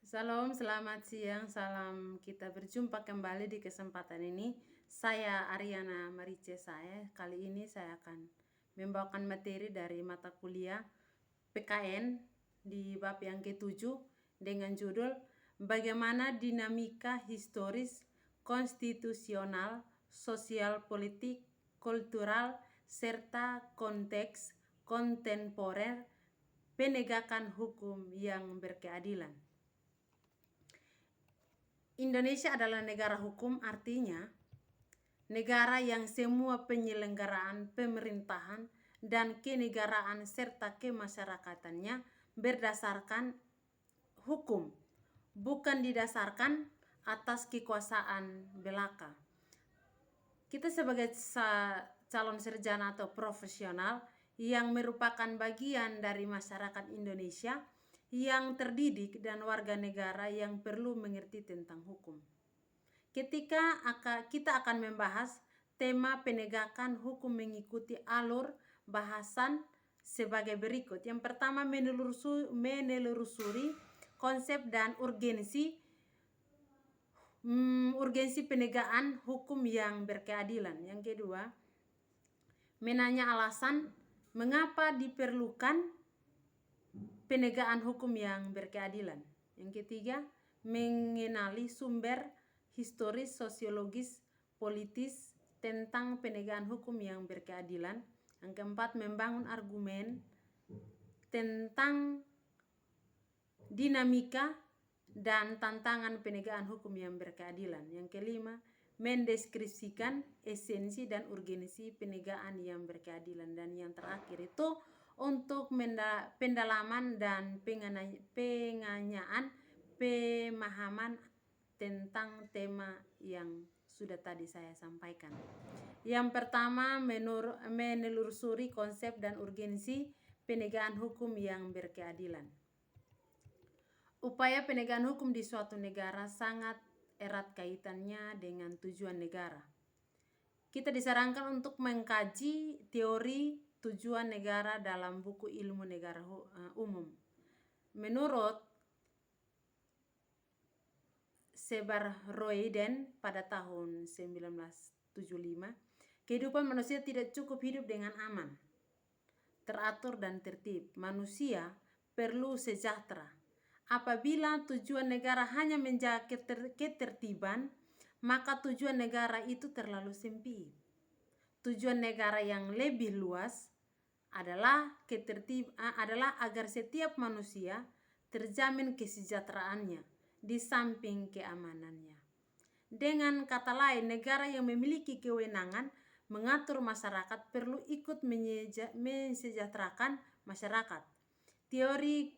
Salam, selamat siang, salam kita berjumpa kembali di kesempatan ini. Saya Ariana Marice saya. Kali ini saya akan membawakan materi dari mata kuliah PKN di bab yang ke-7 dengan judul Bagaimana Dinamika Historis, Konstitusional, Sosial Politik, Kultural, serta Konteks Kontemporer Penegakan Hukum yang Berkeadilan. Indonesia adalah negara hukum, artinya negara yang semua penyelenggaraan pemerintahan dan kenegaraan serta kemasyarakatannya berdasarkan hukum, bukan didasarkan atas kekuasaan belaka. Kita sebagai calon sarjana atau profesional yang merupakan bagian dari masyarakat Indonesia yang terdidik dan warga negara yang perlu mengerti tentang hukum. Ketika kita akan membahas tema penegakan hukum mengikuti alur bahasan sebagai berikut. Yang pertama, menelusuri konsep dan urgensi penegakan hukum yang berkeadilan. Yang kedua, menanya alasan mengapa diperlukan penegakan hukum yang berkeadilan. Yang ketiga, mengenali sumber historis, sosiologis, politis tentang penegakan hukum yang berkeadilan. Yang keempat, membangun argumen tentang dinamika dan tantangan penegakan hukum yang berkeadilan. Yang kelima, mendeskripsikan esensi dan urgensi penegakan yang berkeadilan. Dan yang terakhir itu untuk pendalaman dan penganyaan pemahaman tentang tema yang sudah tadi saya sampaikan. Yang pertama, menelusuri konsep dan urgensi penegakan hukum yang berkeadilan. Upaya penegakan hukum di suatu negara sangat erat kaitannya dengan tujuan negara. Kita disarankan untuk mengkaji teori tujuan negara dalam buku ilmu negara umum. Menurut Sebar-Royden pada tahun 1975, kehidupan manusia tidak cukup hidup dengan aman, teratur dan tertib. Manusia perlu sejahtera. Apabila tujuan negara hanya menjaga ketertiban, maka tujuan negara itu terlalu sempit. Tujuan negara yang lebih luas adalah agar setiap manusia terjamin kesejahteraannya di samping keamanannya. Dengan kata lain, negara yang memiliki kewenangan mengatur masyarakat perlu ikut mensejahterakan masyarakat. Teori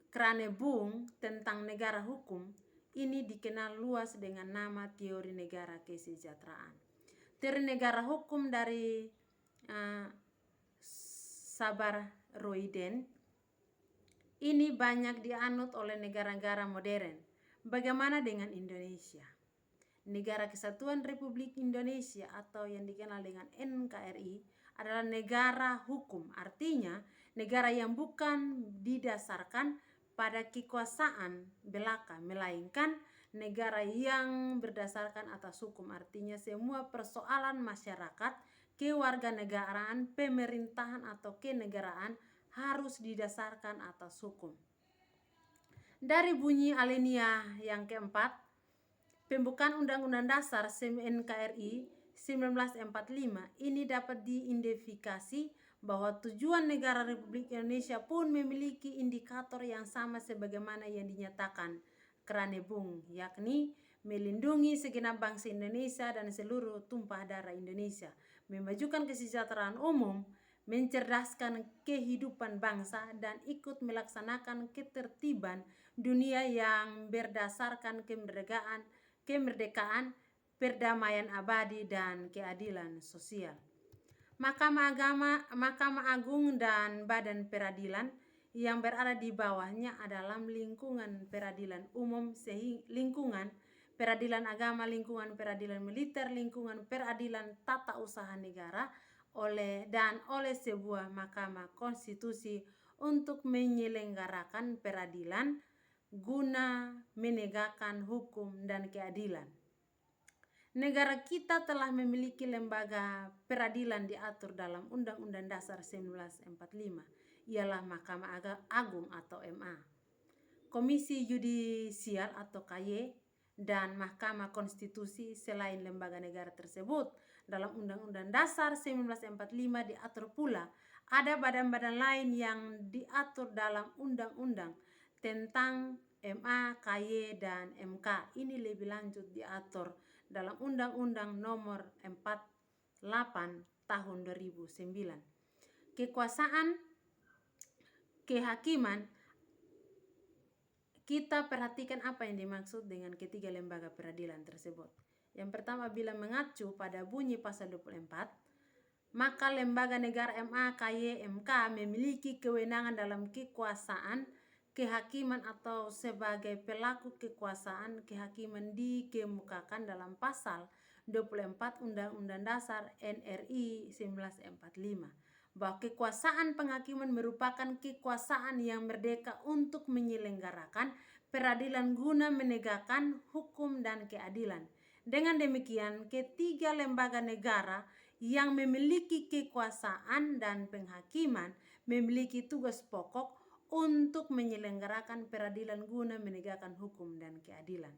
Kranebung tentang negara hukum ini dikenal luas dengan nama teori negara kesejahteraan. Teori negara hukum dari Sebar-Royden ini banyak dianut oleh negara-negara modern. Bagaimana dengan Indonesia? Negara Kesatuan Republik Indonesia atau yang dikenal dengan NKRI adalah negara hukum. Artinya negara yang bukan didasarkan pada kekuasaan belaka, melainkan negara yang berdasarkan atas hukum. Artinya semua persoalan masyarakat, kewarganegaraan, pemerintahan atau kenegaraan harus didasarkan atas hukum. Dari bunyi alinea yang keempat, pembukaan Undang-Undang Dasar NKRI 1945 ini dapat diidentifikasi bahwa tujuan negara Republik Indonesia pun memiliki indikator yang sama sebagaimana yang dinyatakan Kranebung, yakni melindungi segenap bangsa Indonesia dan seluruh tumpah darah Indonesia, memajukan kesejahteraan umum, mencerdaskan kehidupan bangsa, dan ikut melaksanakan ketertiban dunia yang berdasarkan kemerdekaan, perdamaian abadi, dan keadilan sosial. Mahkamah Agung dan Badan Peradilan yang berada di bawahnya adalah lingkungan peradilan umum, lingkungan peradilan agama, lingkungan peradilan militer, lingkungan peradilan tata usaha negara oleh sebuah mahkamah konstitusi untuk menyelenggarakan peradilan guna menegakkan hukum dan keadilan. Negara kita telah memiliki lembaga peradilan diatur dalam Undang-Undang Dasar 1945, ialah Mahkamah Agung atau MA, Komisi Yudisial atau KY, dan Mahkamah Konstitusi. Selain lembaga negara tersebut, dalam Undang-Undang Dasar 1945 diatur pula ada badan-badan lain yang diatur dalam undang-undang tentang MA, KY, dan MK. Ini lebih lanjut diatur dalam Undang-Undang Nomor 48 Tahun 2009. Kekuasaan kehakiman, kita perhatikan apa yang dimaksud dengan ketiga lembaga peradilan tersebut. Yang pertama, bila mengacu pada bunyi pasal 24, maka lembaga negara MA, KY, MK memiliki kewenangan dalam kekuasaan kehakiman atau sebagai pelaku kekuasaan kehakiman dikemukakan dalam pasal 24 Undang-Undang Dasar NRI 1945, bahwa kekuasaan penghakiman merupakan kekuasaan yang merdeka untuk menyelenggarakan peradilan guna menegakkan hukum dan keadilan. Dengan demikian, ketiga lembaga negara yang memiliki kekuasaan dan penghakiman memiliki tugas pokok untuk menyelenggarakan peradilan guna menegakkan hukum dan keadilan.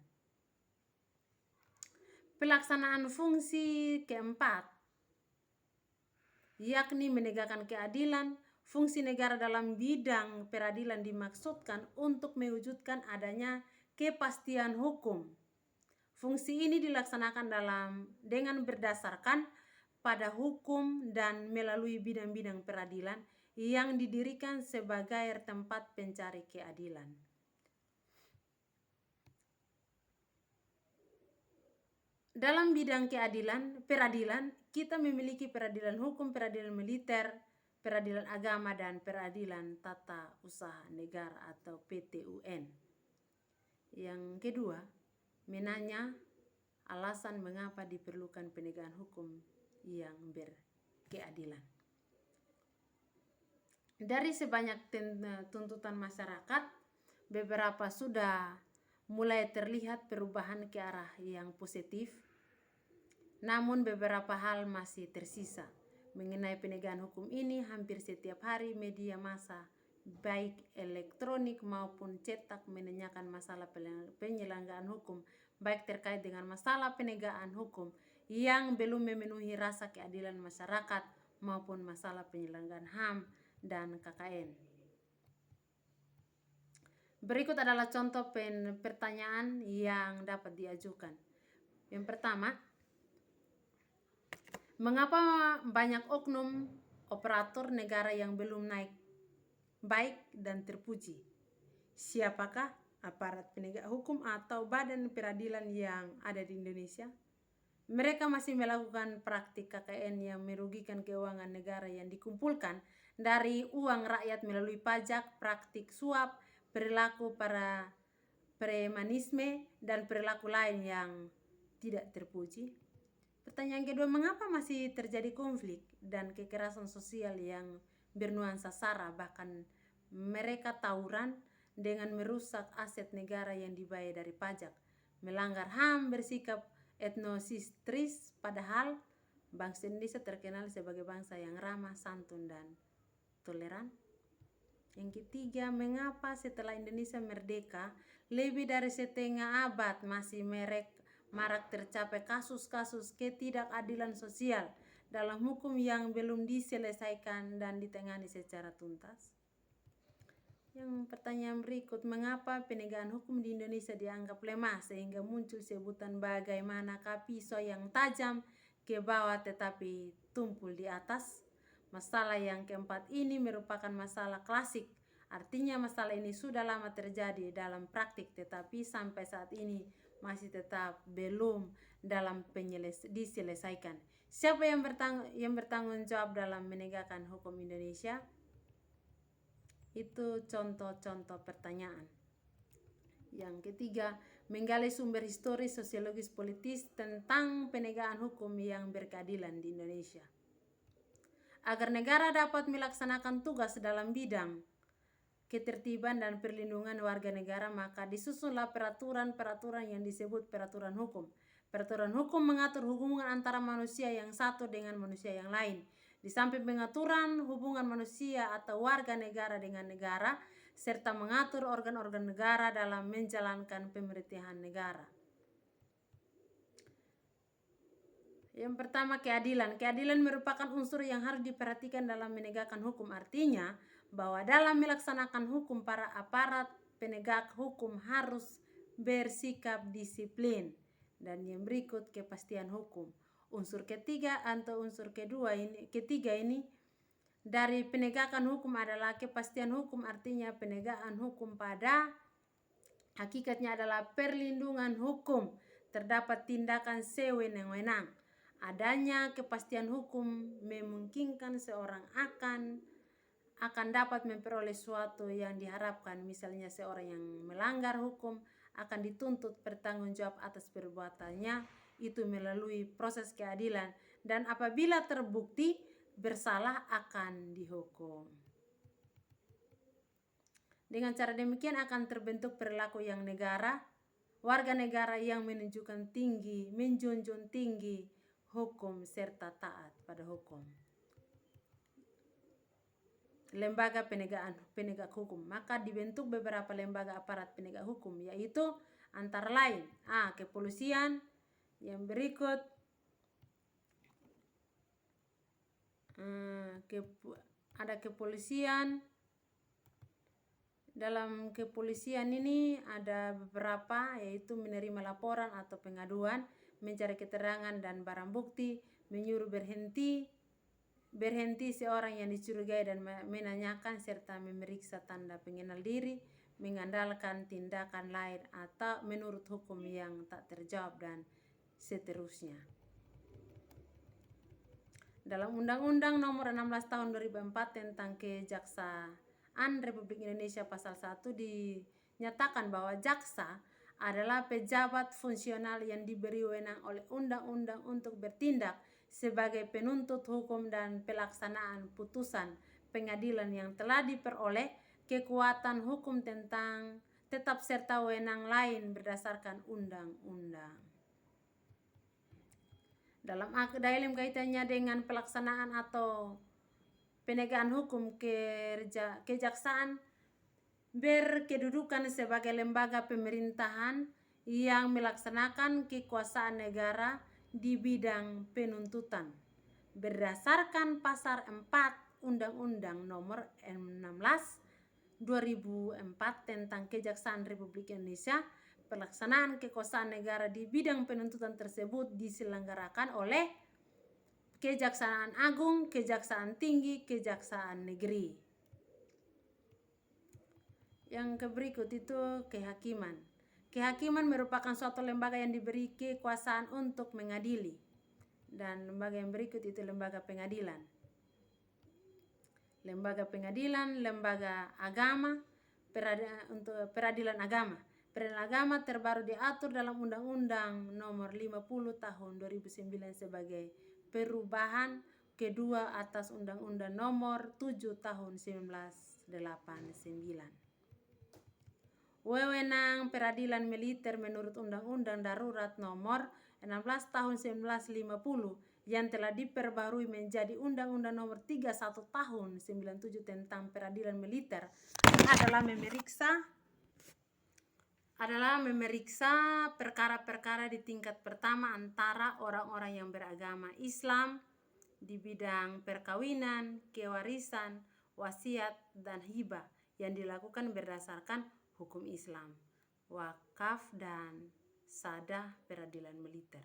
Pelaksanaan fungsi keempat, yakni menegakkan keadilan. Fungsi negara dalam bidang peradilan dimaksudkan untuk mewujudkan adanya kepastian hukum. Fungsi ini dilaksanakan dengan berdasarkan pada hukum dan melalui bidang-bidang peradilan yang didirikan sebagai tempat pencari keadilan. Dalam bidang peradilan, kita memiliki peradilan hukum, peradilan militer, peradilan agama, dan peradilan tata usaha negara atau PTUN. Yang kedua, menanya alasan mengapa diperlukan penegakan hukum yang berkeadilan. Dari sebanyak tuntutan masyarakat, beberapa sudah mulai terlihat perubahan ke arah yang positif, namun beberapa hal masih tersisa. Mengenai penegakan hukum ini, hampir setiap hari media massa, baik elektronik maupun cetak, menanyakan masalah penyelenggaraan hukum, baik terkait dengan masalah penegakan hukum yang belum memenuhi rasa keadilan masyarakat maupun masalah penyelenggaraan HAM dan KKN. Berikut adalah contoh pertanyaan yang dapat diajukan. Yang pertama, mengapa banyak oknum operator negara yang belum baik dan terpuji? Siapakah aparat penegak hukum atau badan peradilan yang ada di Indonesia? Mereka masih melakukan praktik KKN yang merugikan keuangan negara yang dikumpulkan dari uang rakyat melalui pajak, praktik suap, perilaku para premanisme, dan perilaku lain yang tidak terpuji. Pertanyaan kedua, mengapa masih terjadi konflik dan kekerasan sosial yang bernuansa SARA, bahkan mereka tawuran dengan merusak aset negara yang dibayar dari pajak, melanggar HAM, bersikap etnosentris, padahal bangsa Indonesia terkenal sebagai bangsa yang ramah, santun, dan toleran. Yang ketiga, mengapa setelah Indonesia merdeka lebih dari setengah abad masih marak tercapai kasus-kasus ketidakadilan sosial dalam hukum yang belum diselesaikan dan ditangani secara tuntas? Yang pertanyaan berikut, mengapa penegakan hukum di Indonesia dianggap lemah sehingga muncul sebutan bagaimanakah pisau yang tajam ke bawah tetapi tumpul di atas? Masalah yang keempat ini merupakan masalah klasik. Artinya masalah ini sudah lama terjadi dalam praktik tetapi sampai saat ini masih tetap belum dalam diselesaikan. Siapa yang bertanggung jawab dalam menegakkan hukum Indonesia? Itu contoh-contoh pertanyaan. Yang ketiga, menggali sumber historis, sosiologis, politis tentang penegakan hukum yang berkeadilan di Indonesia. Agar negara dapat melaksanakan tugas dalam bidang ketertiban dan perlindungan warga negara, maka disusunlah peraturan-peraturan yang disebut peraturan hukum. Peraturan hukum mengatur hubungan antara manusia yang satu dengan manusia yang lain. Di samping pengaturan hubungan manusia atau warga negara dengan negara, serta mengatur organ-organ negara dalam menjalankan pemerintahan negara. Yang pertama, keadilan. Keadilan merupakan unsur yang harus diperhatikan dalam menegakkan hukum. Artinya bahwa dalam melaksanakan hukum, para aparat penegak hukum harus bersikap disiplin. Dan yang berikut, kepastian hukum. Unsur ketiga atau unsur ketiga ini dari penegakan hukum adalah kepastian hukum. Artinya penegakan hukum pada hakikatnya adalah perlindungan hukum terdapat tindakan sewenang-wenang. Adanya kepastian hukum memungkinkan seorang akan dapat memperoleh sesuatu yang diharapkan. Misalnya seorang yang melanggar hukum akan dituntut bertanggung jawab atas perbuatannya itu melalui proses keadilan, dan apabila terbukti bersalah akan dihukum. Dengan cara demikian akan terbentuk perilaku yang warga negara yang menunjunjung tinggi hukum serta taat pada hukum. Lembaga penegak hukum, maka dibentuk beberapa lembaga aparat penegak hukum, yaitu antara lain kepolisian. Yang berikut ada kepolisian. Dalam kepolisian ini ada beberapa, yaitu menerima laporan atau pengaduan, mencari keterangan dan barang bukti, menyuruh berhenti seorang yang dicurigai dan menanyakan, serta memeriksa tanda pengenal diri, mengandalkan tindakan lain atau menurut hukum yang tak terjawab, dan seterusnya. Dalam Undang-Undang Nomor 16 Tahun 2004 tentang Kejaksaan Republik Indonesia pasal 1 dinyatakan bahwa jaksa adalah pejabat fungsional yang diberi wewenang oleh undang-undang untuk bertindak sebagai penuntut hukum dan pelaksanaan putusan pengadilan yang telah diperoleh kekuatan hukum tetap serta wewenang lain berdasarkan undang-undang. Dalam kaitannya dengan pelaksanaan atau penegakan hukum, kejaksaan berkedudukan sebagai lembaga pemerintahan yang melaksanakan kekuasaan negara di bidang penuntutan berdasarkan pasal 4 Undang-Undang Nomor 16 2004 tentang Kejaksaan Republik Indonesia. Pelaksanaan kekuasaan negara di bidang penuntutan tersebut diselenggarakan oleh Kejaksaan Agung, Kejaksaan Tinggi, Kejaksaan Negeri. Yang berikut itu kehakiman. Kehakiman merupakan suatu lembaga yang diberi kekuasaan untuk mengadili. Dan lembaga yang berikut itu lembaga pengadilan. Lembaga pengadilan, lembaga agama, untuk peradilan agama. Peradilan agama terbaru diatur dalam Undang-Undang Nomor 50 Tahun 2009 sebagai perubahan kedua atas Undang-Undang Nomor 7 Tahun 1989. Wewenang peradilan militer menurut Undang-Undang Darurat Nomor 16 Tahun 1950 yang telah diperbarui menjadi Undang-Undang Nomor 31 Tahun 97 tentang peradilan militer adalah memeriksa perkara-perkara di tingkat pertama antara orang-orang yang beragama Islam di bidang perkawinan, kewarisan, wasiat, dan hibah yang dilakukan berdasarkan hukum Islam, wakaf, dan sadah peradilan militer.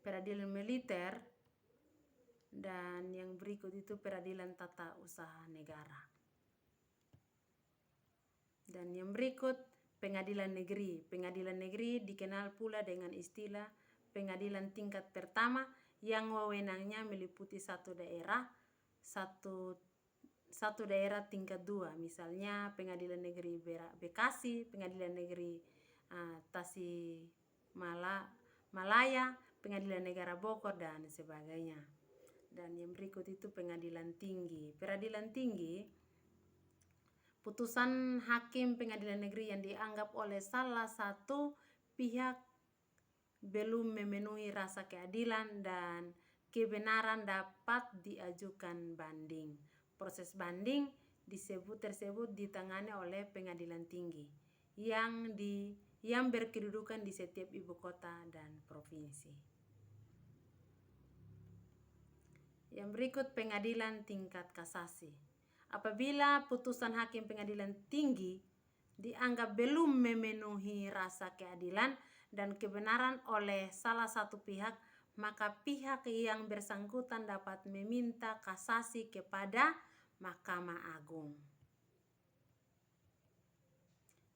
Peradilan militer dan yang berikut itu peradilan tata usaha negara. Dan yang berikut pengadilan negeri. Pengadilan negeri dikenal pula dengan istilah pengadilan tingkat pertama yang wewenangnya meliputi satu daerah tingkat 2. Misalnya Pengadilan Negeri Bekasi, Pengadilan Negeri Tasikmalaya, Pengadilan Negara Bogor, dan sebagainya. Dan yang berikut itu pengadilan tinggi. Peradilan tinggi, putusan hakim pengadilan negeri yang dianggap oleh salah satu pihak belum memenuhi rasa keadilan dan kebenaran dapat diajukan banding. Proses banding tersebut ditangani oleh pengadilan tinggi yang berkedudukan di setiap ibu kota dan provinsi. Yang berikut pengadilan tingkat kasasi. Apabila putusan hakim pengadilan tinggi dianggap belum memenuhi rasa keadilan dan kebenaran oleh salah satu pihak, maka pihak yang bersangkutan dapat meminta kasasi kepada Mahkamah Agung.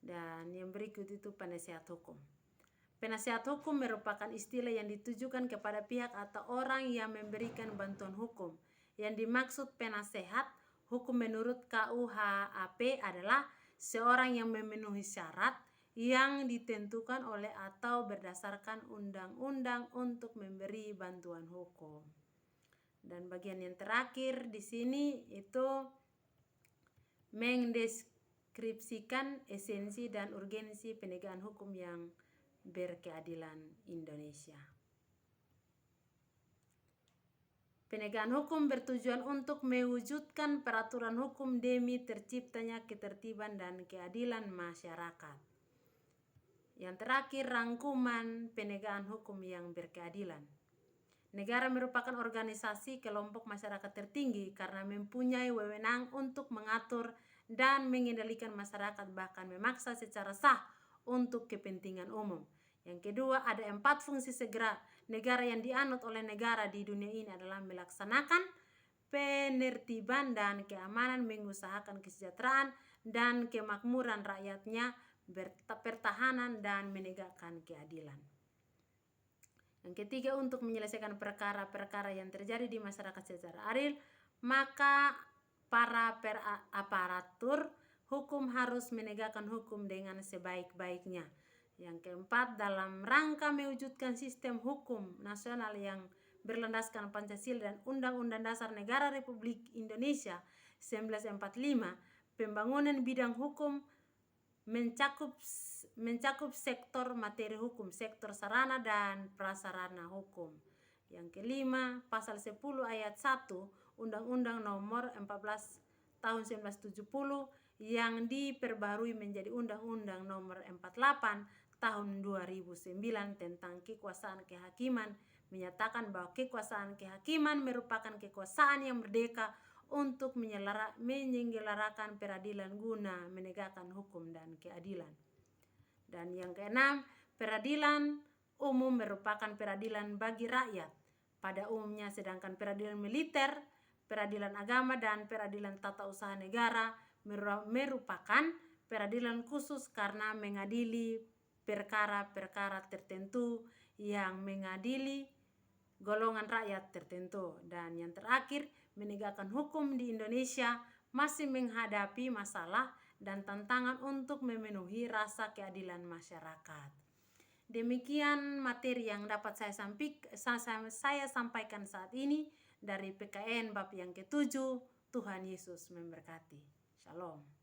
Dan yang berikut itu penasihat hukum. Penasihat hukum merupakan istilah yang ditujukan kepada pihak atau orang yang memberikan bantuan hukum. Yang dimaksud penasehat hukum menurut KUHP adalah seorang yang memenuhi syarat yang ditentukan oleh atau berdasarkan undang-undang untuk memberi bantuan hukum. Dan bagian yang terakhir di sini itu mendeskripsikan esensi dan urgensi penegakan hukum yang berkeadilan Indonesia. Penegakan hukum bertujuan untuk mewujudkan peraturan hukum demi terciptanya ketertiban dan keadilan masyarakat. Yang terakhir, rangkuman penegakan hukum yang berkeadilan. Negara merupakan organisasi kelompok masyarakat tertinggi karena mempunyai wewenang untuk mengatur dan mengendalikan masyarakat, bahkan memaksa secara sah untuk kepentingan umum. Yang kedua, ada 4 fungsi negara yang dianut oleh negara di dunia ini adalah melaksanakan penertiban dan keamanan, mengusahakan kesejahteraan dan kemakmuran rakyatnya, pertahanan dan menegakkan keadilan. Yang ketiga, untuk menyelesaikan perkara-perkara yang terjadi di masyarakat secara adil, maka para aparatur hukum harus menegakkan hukum dengan sebaik-baiknya. Yang keempat, dalam rangka mewujudkan sistem hukum nasional yang berlandaskan Pancasila dan Undang-Undang Dasar Negara Republik Indonesia 1945, pembangunan bidang hukum mencakup sektor materi hukum, sektor sarana dan prasarana hukum. Yang kelima, pasal 10 ayat 1 Undang-Undang Nomor 14 tahun 1970 yang diperbarui menjadi Undang-Undang Nomor 48 tahun 2009 tentang kekuasaan kehakiman menyatakan bahwa kekuasaan kehakiman merupakan kekuasaan yang merdeka untuk menyelenggarakan peradilan guna menegakkan hukum dan keadilan. Dan yang keenam, peradilan umum merupakan peradilan bagi rakyat pada umumnya, sedangkan peradilan militer, peradilan agama, dan peradilan tata usaha negara merupakan peradilan khusus karena mengadili perkara-perkara tertentu yang mengadili golongan rakyat tertentu. Dan yang terakhir, menegakkan hukum di Indonesia masih menghadapi masalah dan tantangan untuk memenuhi rasa keadilan masyarakat. Demikian materi yang dapat saya sampaikan saat ini dari PKN bab yang ke-7. Tuhan Yesus memberkati. Shalom.